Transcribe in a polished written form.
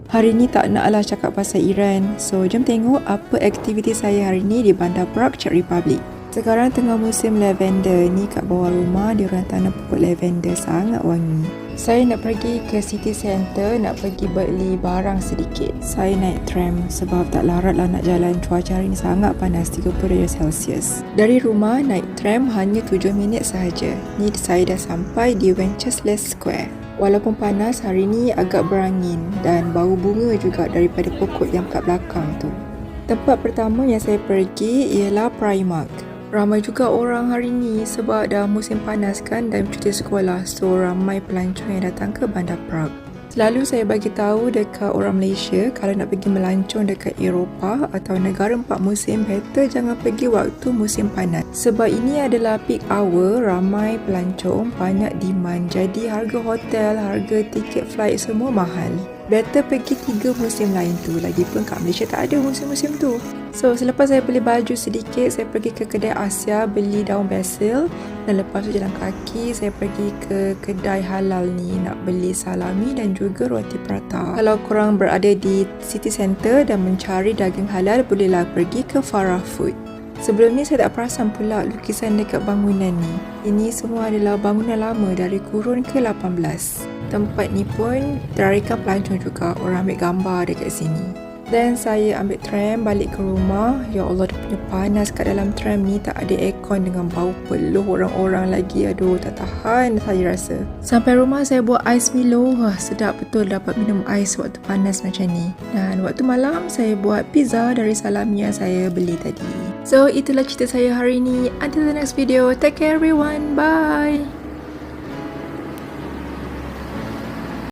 Hari ni tak naklah cakap pasal Iran. So, jom tengok apa aktiviti saya hari ni di Bandar Prague, Czech Republic. Sekarang tengah musim lavender ni kat bawah rumah, diorang tanam pokok lavender sangat wangi. Saya nak pergi ke city center, nak pergi beli barang sedikit. Saya naik tram sebab tak larat lah nak jalan, cuaca hari ni sangat panas, 30 darjah Celsius. Dari rumah naik tram hanya 7 minit sahaja. Ni saya dah sampai di Wenceslas Square. Walaupun panas, hari ni agak berangin dan bau bunga juga daripada pokok yang kat belakang tu. Tempat pertama yang saya pergi ialah Primark. Ramai juga orang hari ni sebab dah musim panas kan dan cuti sekolah, so ramai pelancong yang datang ke Bandar Prague. Selalu saya bagi tahu dekat orang Malaysia, kalau nak pergi melancong dekat Eropah atau negara 4 musim, better jangan pergi waktu musim panas. Sebab ini adalah peak hour, ramai pelancong, banyak demand. Jadi harga hotel, harga tiket flight semua mahal. Better pergi 3 musim lain tu. Lagipun kat Malaysia tak ada musim-musim tu. So, selepas saya beli baju sedikit, saya pergi ke kedai Asia beli daun basil. Dan lepas tu jalan kaki, saya pergi ke kedai halal ni nak beli salami dan juga roti prata. Kalau korang berada di city center dan mencari daging halal, bolehlah pergi ke Farah Food. Sebelum ni saya tak perasan pula lukisan dekat bangunan ni. Ini semua adalah bangunan lama dari kurun ke-18. Tempat ni pun terarikan pelancong juga, orang ambil gambar dekat sini. Dan saya ambil tram balik ke rumah. Ya Allah, dia punya panas kat dalam tram ni, tak ada aircon dengan bau peluh orang-orang lagi. Aduh, tak tahan saya rasa. Sampai rumah saya buat ais Milo. Wah, sedap betul dapat minum ais waktu panas macam ni. Dan waktu malam saya buat pizza dari salami yang saya beli tadi. So, itulah cerita saya hari ni. Until the next video, take care everyone. Bye.